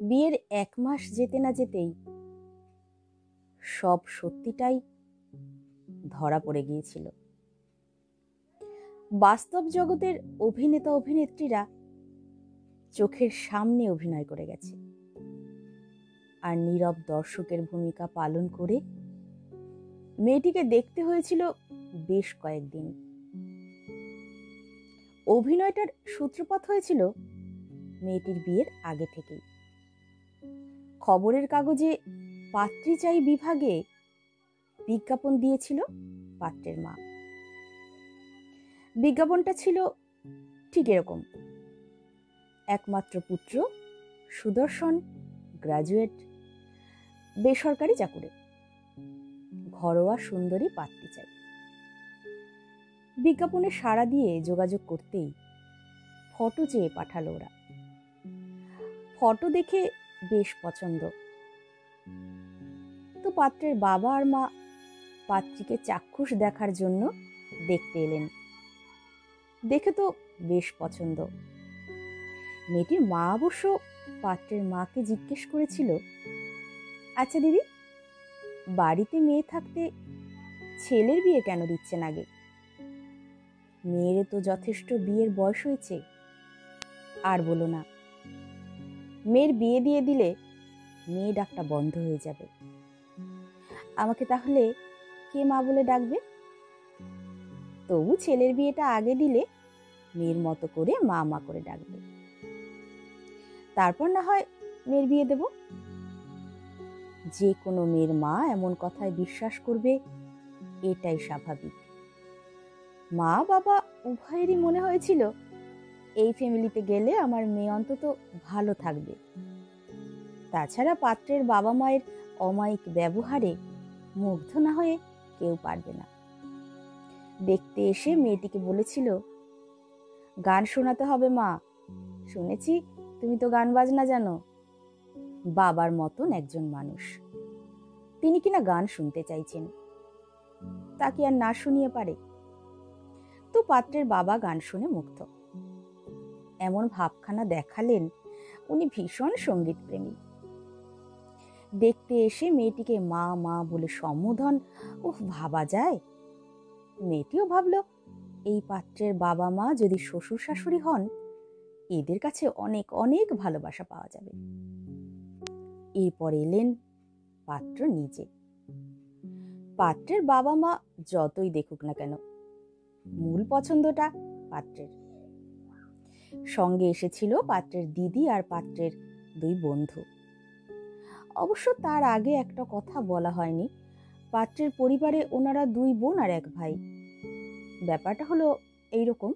বিয়ের 1 মাস যেতে না যেতেই সব সত্যিটাই ধরা পড়ে গিয়েছিল। বাস্তব জগতের অভিনেতা অভিনেত্রীরা চোখের সামনে অভিনয় করে গেছে, আর নীরব দর্শকের ভূমিকা পালন করে মেয়েটিকে দেখতে হয়েছিল বেশ কয়েকদিন। অভিনয়টার সূত্রপাত হয়েছিল মেয়েটির বিয়ের আগে থেকেই। খবরের কাগজে পাত্রী চাই বিভাগে বিজ্ঞাপন দিয়েছিল পাত্রের মা। বিজ্ঞাপনটা ছিল ঠিক এরকম: একমাত্র পুত্র সুদর্শন, গ্রাজুয়েট, বেসরকারি চাকুরে, ঘরোয়া সুন্দরী পাত্রী চাই। বিজ্ঞাপনে সাড়া দিয়ে যোগাযোগ করতেই ফটো চেয়ে পাঠালো ওরা। ফটো দেখে বেশ পছন্দ, তো পাত্রের বাবা আর মা পাত্রীকে চাক্ষুষ দেখার জন্য দেখতে এলেন। দেখে তো বেশ পছন্দ। মেয়েটির মা অবশ্য পাত্রের মাকে জিজ্ঞেস করেছিল, আচ্ছা দিদি, বাড়িতে মেয়ে থাকতে ছেলের বিয়ে কেন দিচ্ছেন আগে? মেয়ের তো যথেষ্ট বিয়ের বয়স হয়েছে। আর বলো না, মেয়ের বিয়ে দিয়ে দিলে মেয়ে ডাকটা বন্ধ হয়ে যাবে। আমাকে তাহলে কে মা বলে ডাকবে? তবু ছেলের বিয়েটা আগে দিলে মেয়ের মতো করে মা মা করে ডাকবে, তারপর না হয় মেয়ের বিয়ে দেব। যে কোনো মেয়ের মা এমন কথায় বিশ্বাস করবে, এটাই স্বাভাবিক। মা বাবা উভয়েরই মনে হয়েছিল এই ফ্যামিলিতে গেলে আমার মেয়ে অন্তত ভালো থাকবে। তাছাড়া পাত্রের বাবা মায়ের অমায়িক ব্যবহারে মুগ্ধ না হয়ে কেউ পারবে না। দেখতে এসে মেয়েটিকে বলেছিল, গান শোনাতে হবে মা, শুনেছি তুমি তো গান বাজনা জানো। বাবার মতন একজন মানুষ, তিনি কিনা গান শুনতে চাইছেন, তা কি আর না শুনিয়ে পারে? তো পাত্রের বাবা গান শুনে মুগ্ধ। এমন ভাবখানা দেখালেন উনি ভীষণ সঙ্গীত প্রেমী। দেখতে এসে মেয়েটিকে মা মা বলে সম্বোধন ভাবা যায়? মেয়েটিও ভাবল, এই পাত্রের বাবা মা যদি শ্বশুর শাশুড়ি হন, এদের কাছে অনেক অনেক ভালোবাসা পাওয়া যাবে। এরপর এলেন পাত্র নিজে। পাত্রের বাবা মা যতই দেখুক না কেন, মূল পছন্দটা পাত্রের। সঙ্গে এসেছিল পাত্রের দিদি আর পাত্রের 2 বন্ধু। অবশ্য তার আগে একটা কথা বলা হয়নি, পাত্রের পরিবারে ওনারা 2 বোন আর 1 ভাই। ব্যাপারটা হলো এইরকম,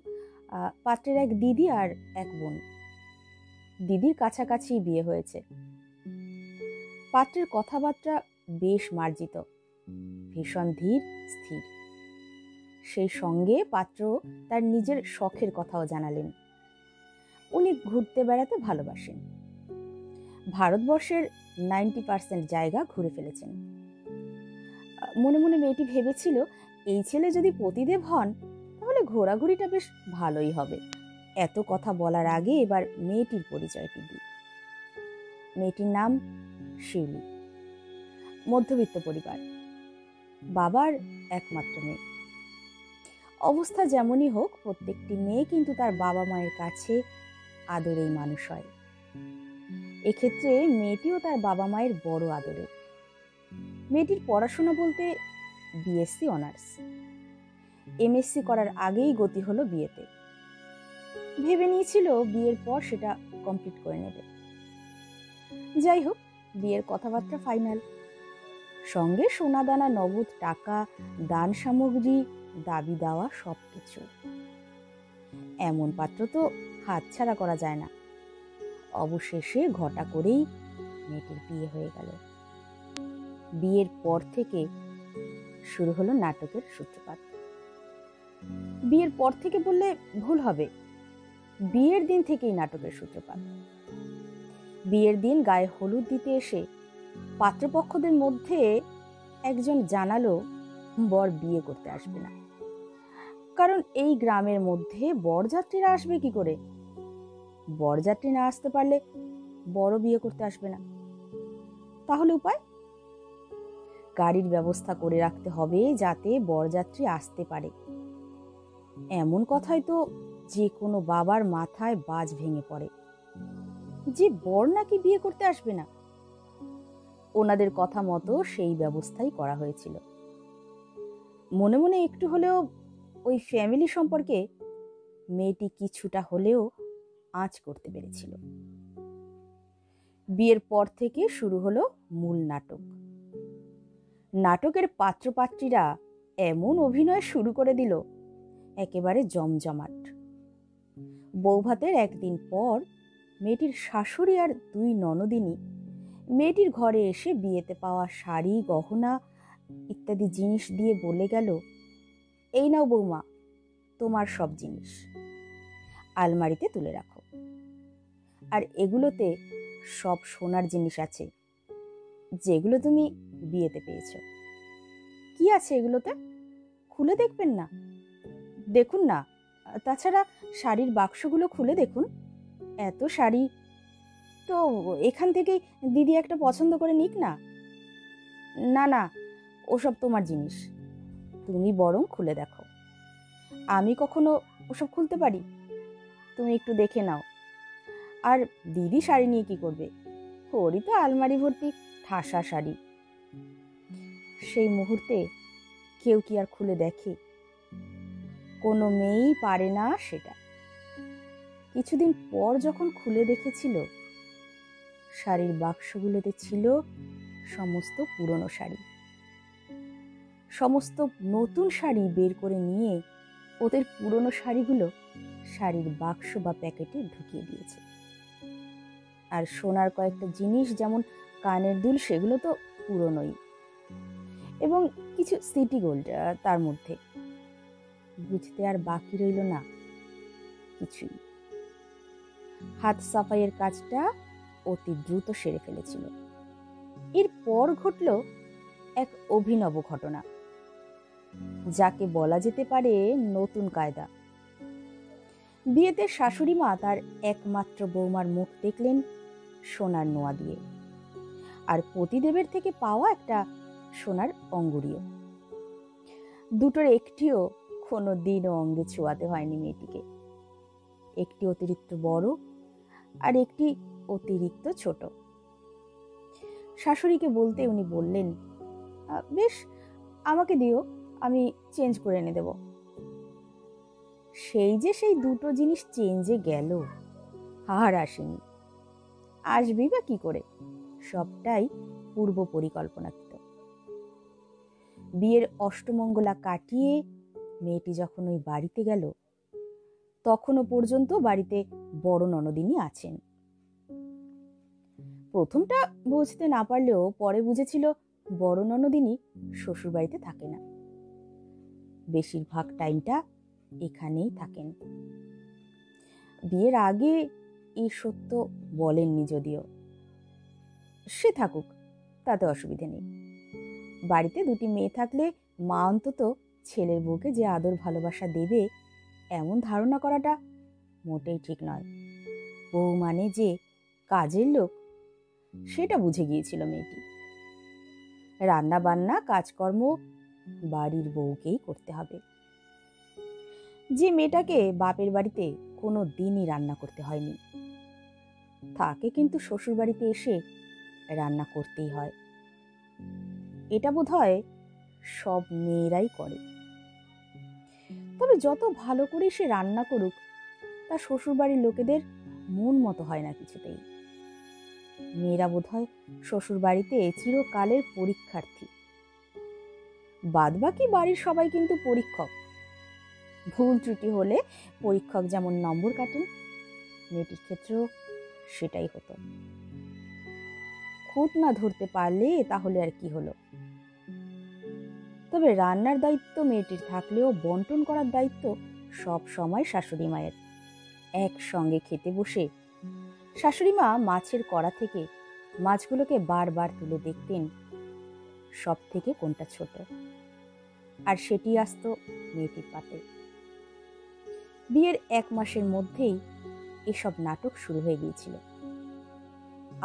পাত্রের 1 দিদি আর 1 বোন। দিদির কাছাকাছি বিয়ে হয়েছে। পাত্রের কথাবার্তা বেশ মার্জিত, ভীষণ ধীর স্থির। সেই সঙ্গে পাত্র তার নিজের শখের কথাও জানালেন। উনি ঘুরতে বেড়াতে ভালোবাসেন। ভারতবর্ষের 90% জায়গা ঘুরে ফেলেছেন। মনে মনে মেয়েটি ভেবেছিল, এই ছেলে যদি পতিদেব হন তাহলে ঘোরাঘুরিটা বেশ ভালোই হবে। এত কথা বলার আগে এবার মেয়েটির পরিচয়টি দিই। মেয়েটির নাম শিউলি। মধ্যবিত্ত পরিবার, বাবার একমাত্র মেয়ে। অবস্থা যেমনই হোক, প্রত্যেকটি মেয়ে কিন্তু তার বাবা মায়ের কাছে আদরেই মানুষ হয়। এক্ষেত্রে মেয়েটিও তার বাবা মায়ের বড় আদরের। মেয়েটির পড়াশোনা বলতে বিএসসি অনার্স। এমএসসি করার আগেই গতি হলো বিয়েতে। ভেবে নিয়েছিল বিয়ের পর সেটা কমপ্লিট করে নেবে। যাই হোক, বিয়ের কথাবার্তা ফাইনাল। সঙ্গে সোনাদানা, নগদ টাকা, দান সামগ্রী, দাবি দেওয়া সবকিছু। এমন পাত্র তো হাতছাড়া করা যায় না। অবশেষে ঘটা করেই মেয়েটির বিয়ে হয়ে গেল। বিয়ের পর থেকে শুরু হলো নাটকের সূত্রপাত। বিয়ের পর থেকে বললে ভুল হবে, বিয়ের দিন থেকেই নাটকের সূত্রপাত। বিয়ের দিন গায়ে হলুদ দিতে এসে পাত্রপক্ষদের মধ্যে একজন জানালো বর বিয়ে করতে আসবে না, কারণ এই গ্রামের মধ্যে বরযাত্রীরা আসবে কি করে? বরযাত্রী না আসতে পারলে বড় বিয়ে করতে আসবে না। তাহলে উপায়? গাড়ির ব্যবস্থা করে রাখতে হবে যাতে বরযাত্রী আসতে পারে। এমন কথাই তো যে কোনো বাবার মাথায় বাজ ভেঙে পড়ে যে বর নাকি বিয়ে করতে আসবে না। ওনাদের কথা মতো সেই ব্যবস্থাই করা হয়েছিল। মনে মনে একটু হলেও ওই ফ্যামিলি সম্পর্কে মেয়েটি কিছুটা হলেও আঁচ করতে পেরেছিল। বিয়ের পর থেকে শুরু হলো মূল নাটক। নাটকের পাত্রপাত্রীরা এমন অভিনয় শুরু করে দিল, একেবারে জমজমাট। বৌভাতের একদিন পর মেয়েটির শাশুড়ি আর দুই ননদিনী মেয়েটির ঘরে এসে বিয়েতে পাওয়া শাড়ি, গহনা ইত্যাদি জিনিস দিয়ে বলে গেল, এই নাও বৌমা, তোমার সব জিনিস আলমারিতে তুলে রাখো। আর এগুলোতে সব সোনার জিনিস আছে যেগুলো তুমি বিয়েতে পেয়েছ। কি আছে এগুলোতে? খুলে দেখবেন না? দেখুন না, তাছাড়া শাড়ির বাক্সগুলো খুলে দেখুন। এত শাড়ি তো এখান থেকেই দিদি একটা পছন্দ করে নিক না। না না, ওসব তোমার জিনিস, তুমি বরং খুলে দেখো। আমি কখনো ওসব খুলতে পারি? তুমি একটু দেখে নাও। আর দিদি শাড়ি নিয়ে কি করবে? ওরই তো আলমারি ভর্তি ঠাসা শাড়ি। সেই মুহূর্তে কেউ কি আর খুলে দেখে? কোনো মেয়েই পারে না সেটা। কিছুদিন পর যখন খুলে দেখেছিল, শাড়ির বাক্সগুলোতে ছিল সমস্ত পুরনো শাড়ি। সমস্ত নতুন শাড়ি বের করে নিয়ে ওদের পুরনো শাড়িগুলো শাড়ির বাক্স বা প্যাকেটে ঢুকিয়ে দিয়েছে। আর সোনার কয়েকটা জিনিস, যেমন কানের দুল, সেগুলো তো পুরনোই, এবং কিছু সিটি গোল্ড তার মধ্যে। বুঝতে আর বাকি রইল না কিছুই। হাত সাফাইয়ের কাজটা অতি দ্রুত সেরে ফেলেছিল। এরপর ঘটল এক অভিনব ঘটনা, যাকে বলা যেতে পারে নতুন কায়দা। বিয়েতে শাশুড়ি মা তার একমাত্র বৌমার মুখ দেখলেন সোনার নোয়া দিয়ে, আর পতিদেবের থেকে পাওয়া একটা সোনার অঙ্গুরীয়। দুটোর একটিও কোনো দিনও অঙ্গে ছোঁয়াতে হয়নি মেয়েটিকে। একটি অতিরিক্ত বড় আর একটি অতিরিক্ত ছোট। শাশুড়িকে বলতে উনি বললেন, বেশ, আমাকে দিও, আমি চেঞ্জ করে এনে দেব। সেই দুটো জিনিস চেঞ্জে গেল, আর আসেনি। আসবেই বা কি করে? সবটাই পূর্ব পরিকল্পনাকৃত। বিয়ের অষ্টমঙ্গলা কাটিয়ে মেয়েটি যখন ওই বাড়িতে গেল, তখনও পর্যন্ত বাড়িতে বড় ননদিনী আছেন। প্রথমটা বুঝতে না পারলেও পরে বুঝেছিল বড় ননদিনী শ্বশুর বাড়িতে থাকে না, বেশিরভাগ টাইমটা এখানেই থাকেন। বিয়ের আগে এই সত্য বলেননি যদিও। সে থাকুক, তাতে অসুবিধে নেই। বাড়িতে দুটি মেয়ে থাকলে মা অন্তত ছেলের বউকে যে আদর ভালোবাসা দেবে, এমন ধারণা করাটা মোটেই ঠিক নয়। বউ মানে যে কাজের লোক, সেটা বুঝে গিয়েছিল মেয়েটি। রান্না বান্না কাজকর্ম বাড়ির বউকেই করতে হবে। যে মেয়েটাকে বাপের বাড়িতে কোনো দিনই রান্না করতে হয়নি, তাকে কিন্তু শ্বশুর বাড়িতে এসে রান্না করতেই হয়। এটা বোধহয় সব মেয়েরাই করে। তবে যত ভালো করে সে রান্না করুক, তা শ্বশুর বাড়ির লোকেদের মন মতো হয় না কিছুতেই। মেয়েরা বোধহয় শ্বশুর বাড়িতে চিরকালের পরীক্ষার্থী। বাদবাকি বাড়ির সবাই কিন্তু পরীক্ষক। ভুল ত্রুটি হলে পরীক্ষক যেমন নম্বর কাটেন, মেয়েটির ক্ষেত্রেও সেটাই হতো। খুঁত না ধরতে পারলে তাহলে আর কি হলো? তবে রান্নার দায়িত্ব মেয়েটির থাকলেও বন্টন করার দায়িত্ব সব সময় শাশুড়ি মায়ের। একসঙ্গে খেতে বসে শাশুড়ি মা মাছের কড়া থেকে মাছগুলোকে বারবার তুলে দেখতেন সব থেকে কোনটা ছোট, আর সেটি আসতো মেয়েটির পাতে। বিয়ের 1 মাসের মধ্যেই এসব নাটক শুরু হয়ে গিয়েছিল।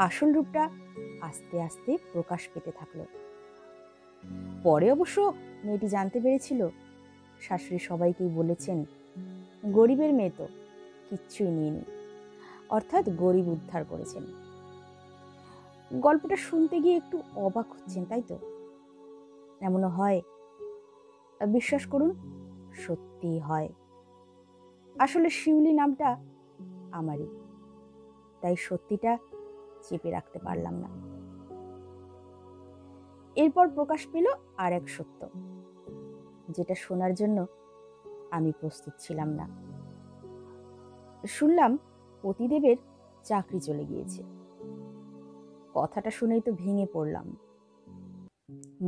আসল রূপটা আস্তে আস্তে প্রকাশ পেতে থাকলো। পরে অবশ্য মেয়েটি জানতে পেরেছিল শাশুড়ি সবাইকেই বলেছেন গরিবের মেয়ে তো কিচ্ছুই নিয়েনি, অর্থাৎ গরিব উদ্ধার করেছেন। গল্পটা শুনতে গিয়ে একটু অবাক হচ্ছেন, তাই তো? এমনও হয়। বিশ্বাস করুন, সত্যি হয়। আসলে শিউলি নামটা আমারই, তাই সত্যিটা চেপে রাখতে পারলাম না। এরপর প্রকাশ পেল আর এক সত্য, যেটা শোনার জন্য আমি প্রস্তুত ছিলাম না। শুনলাম পতিদেবের চাকরি চলে গিয়েছে। কথাটা শুনেই তো ভেঙে পড়লাম।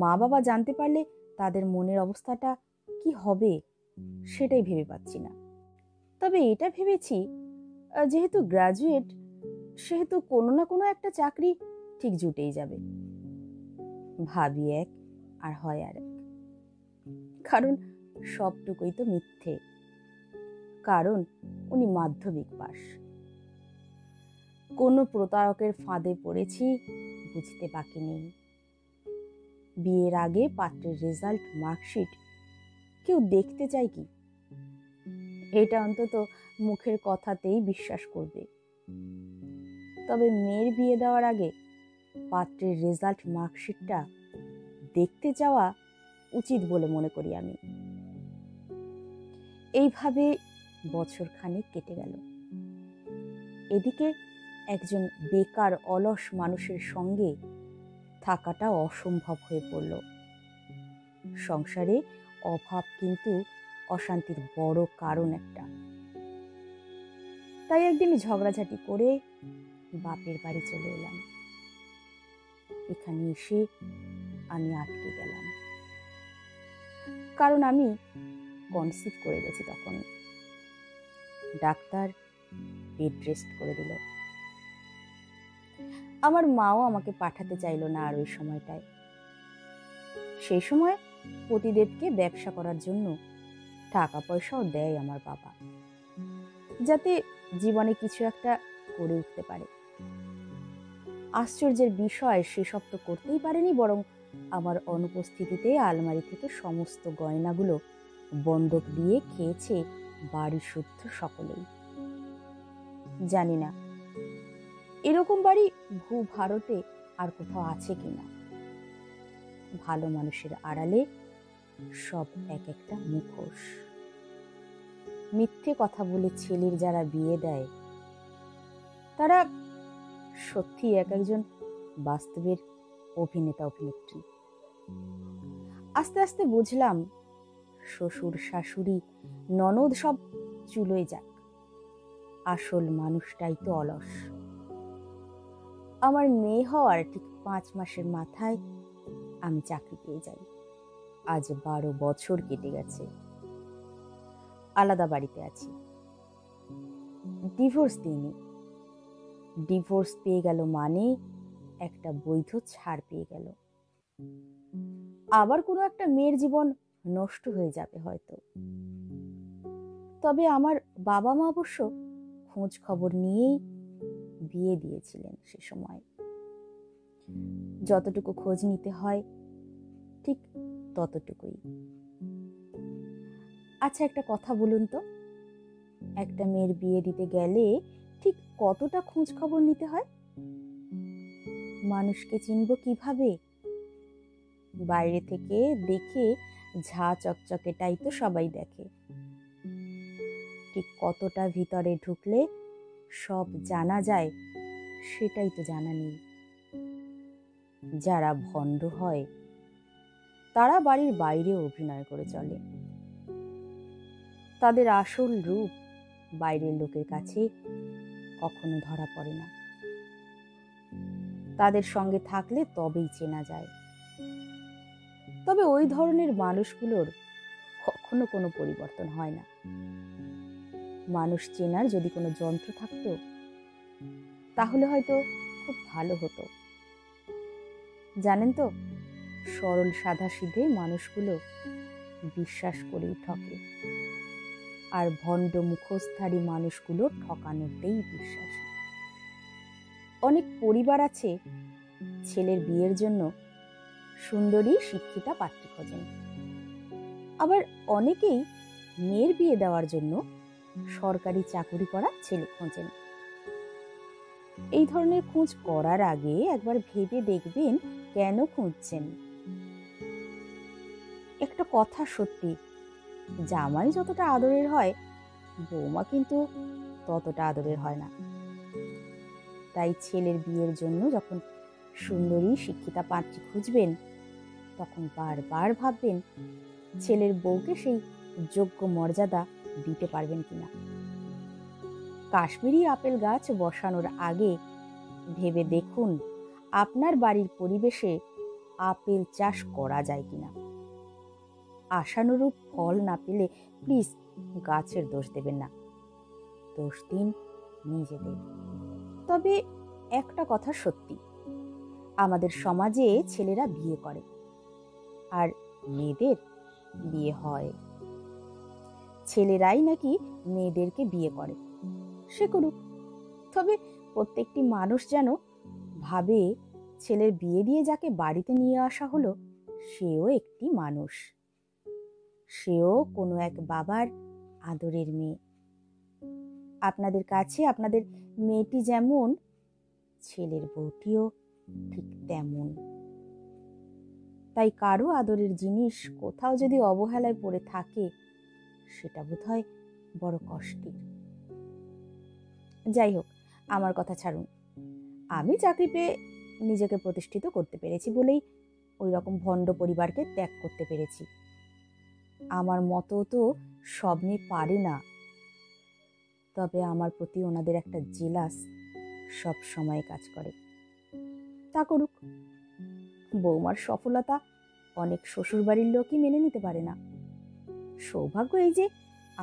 মা বাবা জানতে পারলে তাদের মনের অবস্থাটা কি হবে সেটাই ভেবে পাচ্ছি না। তবে এটা ভেবেছি, যেহেতু গ্রাজুয়েট সেহেতু কোনো না কোনো একটা চাকরি ঠিক জুটেই যাবে। ভাবি এক আর হয় আর এক। কারণ সবটুকুই তো মিথ্যে। কারণ উনি মাধ্যমিক পাস। কোনো প্রতারকের ফাঁদে পড়েছি বুঝতে বাকি নেই। বিয়ের আগে পাত্রের রেজাল্ট, মার্কশিট কেউ দেখতে চায় কি? এটা অন্তত মুখের কথাতেই বিশ্বাস করবে। তবে মেয়ের বিয়ে দেওয়ার আগে পাত্রের রেজাল্ট, মার্কশিটটা দেখতে যাওয়া উচিত বলে মনে করি আমি। এইভাবে বছর খানেক কেটে গেল। এদিকে একজন বেকার অলস মানুষের সঙ্গে থাকাটা অসম্ভব হয়ে পড়ল। সংসারে অভাব কিন্তু অশান্তির বড় কারণ একটা। তাই একদিন ঝগড়াঝাটি করে বাপের বাড়ি চলে এলাম। এখানে এসে আমি আটকে গেলাম, কারণ আমি কনসিভ করে গেছি। তখন ডাক্তার বেড রেস্ট করে দিল। আমার মাও আমাকে পাঠাতে চাইলো না আর ওই সময়টায়। সেই সময় পতিদেবকে ব্যবসা করার জন্য টাকা পয়সাও দেয় আমার বাবা, যাতে জীবনে কিছু একটা করে উঠতে পারে। আশ্চর্যের বিষয়, সেসব তো করতেই পারেনি, বরং আমার অনুপস্থিতিতে আলমারি থেকে সমস্ত গয়নাগুলো বন্ধক দিয়ে খেয়েছে বাড়ি শুদ্ধ সকলেই। জানি না এরকম বাড়ি ভারতে আর কোথাও আছে কিনা। ভালো মানুষের আড়ালে সব এক একটা মুখোশ। মিথ্যে কথা বলে ছেলের যারা বিয়ে দেয় তারা সত্যি এক একজন বাস্তবের অভিনেতা অভিনেত্রী। আস্তে আস্তে বুঝলাম শ্বশুর শাশুড়ি ননদ সব চুলোয় যাক, আসল মানুষটাই তো অলস। আমার মেয়ে হওয়ার ঠিক 5 মাসের মাথায় আমি চাকরি পেয়ে যাই। আজ 12 বছর কেটে গেছে। আলাদা বাড়িতে আছি। ডিভোর্স দিইনি। ডিভোর্স পেয়ে গেল মানে একটা বৈধ ছাড় পেয়ে গেল। আবার কোনো একটা মেয়ের জীবন নষ্ট হয়ে যাবে হয়তো। তবে আমার বাবা মা অবশ্য খোঁজ খবর নিয়েই বিয়ে দিয়েছিলেন সে সময়। যতটুকু খোঁজ নিতে হয় ঠিক ততটুকুই। আচ্ছা, একটা কথা বলুন তো, একটা মেয়ের বিয়ে দিতে গেলে ঠিক কতটা খোঁজ খবর নিতে হয়? মানুষকে চিনব কিভাবে? বাইরে থেকে দেখে ঝা চকচকেটাই তো সবাই দেখে, ঠিক কতটা ভিতরে ঢুকলে সব জানা যায় সেটাই তো জানা নেই। যারা ভণ্ড হয় তারা বাড়ির বাইরে অভিনয় করে চলে। তাদের আসল রূপ বাইরের লোকের কাছে কখনো ধরা পড়ে না। তাদের সঙ্গে থাকলে তবেই চেনা যায়। তবে ওই ধরনের মানুষগুলোর কখনো কোনো পরিবর্তন হয় না। মানুষ চেনার যদি কোনো যন্ত্র থাকতো তাহলে হয়তো খুব ভালো হতো। জানেন তো, সরল সাধাসিধে মানুষগুলো বিশ্বাস করেই ঠকে, আর ভণ্ড মুখোশধারী মানুষগুলো ঠকানোতেই বিশ্বাসী। অনেক পরিবার আছে ছেলের বিয়ের জন্য সুন্দরী শিক্ষিতা পাত্রী খোঁজেন, আবার অনেকেই মেয়ের বিয়ে দেওয়ার জন্য সরকারি চাকুরি করা ছেলে খোঁজেন। এই ধরনের খোঁজ করার আগে একবার ভেবে দেখবেন কেন খুঁজছেন। একটা কথা সত্যি, জামাই যতটা আদরের হয় বৌমা কিন্তু ততটা আদরের হয় না। তাই ছেলের বিয়ের জন্য যখন সুন্দরী শিক্ষিতা পাত্রী খুঁজবেন তখন বারবার ভাববেন ছেলের বউকে সেই যোগ্য মর্যাদা দিতে পারবেন কিনা। কাশ্মীরি আপেল গাছ বসানোর আগে ভেবে দেখুন আপনার বাড়ির পরিবেশে আপেল চাষ করা যায় কিনা। আশানুরূপ ফল না পেলে প্লিজ গাছের দোষ দেবেন না, দোষ দিন নিজেদের। তবে একটা কথা সত্যি, আমাদের সমাজে ছেলেরা বিয়ে করে আর মেয়েদের বিয়ে হয়। ছেলেরাই নাকি মেয়েদেরকে বিয়ে করে, সে করুক। তবে প্রত্যেকটি মানুষ যেন ভাবে ছেলের বিয়ে দিয়ে যাকে বাড়িতে নিয়ে আসা হলো সেও একটি মানুষ, সেও কোনো এক বাবার আদরের মেয়ে। আপনাদের কাছে আপনাদের মেয়েটি যেমন, ছেলের বউটিও ঠিক তেমন। তাই কারো আদরের জিনিস কোথাও যদি অবহেলায় পড়ে থাকে সেটা বোধহয় বড় কষ্টের। যাই হোক, আমার কথা ছাড়ুন। আমি চাকরি পেয়ে নিজেকে প্রতিষ্ঠিত করতে পেরেছি বলেই ওই রকম ভণ্ড পরিবারকে ত্যাগ করতে পেরেছি। আমার মতো তো সব মেয়ে পারে না, তবে আমার প্রতি ওনাদের একটা জেলাস সব সময় কাজ করে। তা করুক, বৌমার সফলতা অনেক শ্বশুরবাড়ির লোকই মেনে নিতে পারে না। সৌভাগ্য এই যে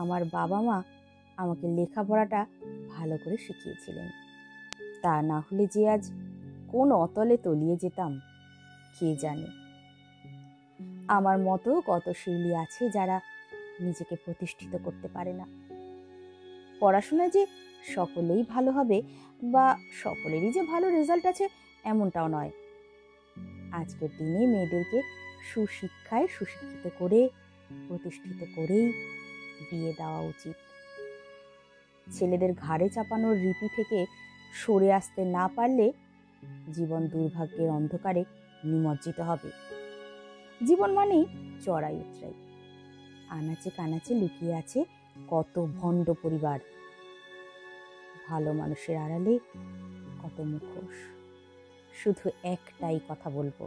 আমার বাবা মা আমাকে লেখাপড়াটা ভালো করে শিখিয়েছিলেন, তা না হলে যে আজ কোন অতলে তলিয়ে যেতাম কে জানে। আমার মতো কত শিল্পী আছে যারা নিজেকে প্রতিষ্ঠিত করতে পারে না। পড়াশোনায় যে সকলেই ভালো হবে বা সকলেরই যে ভালো রেজাল্ট আছে এমনটাও নয়। আজকের দিনে মেয়েদেরকে সুশিক্ষায় সুশিক্ষিত করে প্রতিষ্ঠিত করেই বিয়ে দেওয়া উচিত। ছেলেদের ঘাড়ে চাপানোর রীতি থেকে সরে আসতে না পারলে জীবন দুর্ভাগ্যের অন্ধকারে নিমজ্জিত হবে। জীবন মানেই চড়াই উতরাই, আনাচে কানাচে লুকিয়ে আছে কত ভণ্ড পরিবার, ভালো মানুষের আড়ালে কত মুখোশ। শুধু একটাই কথা বলবো,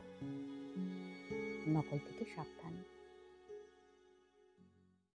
নকল থেকে সাবধান।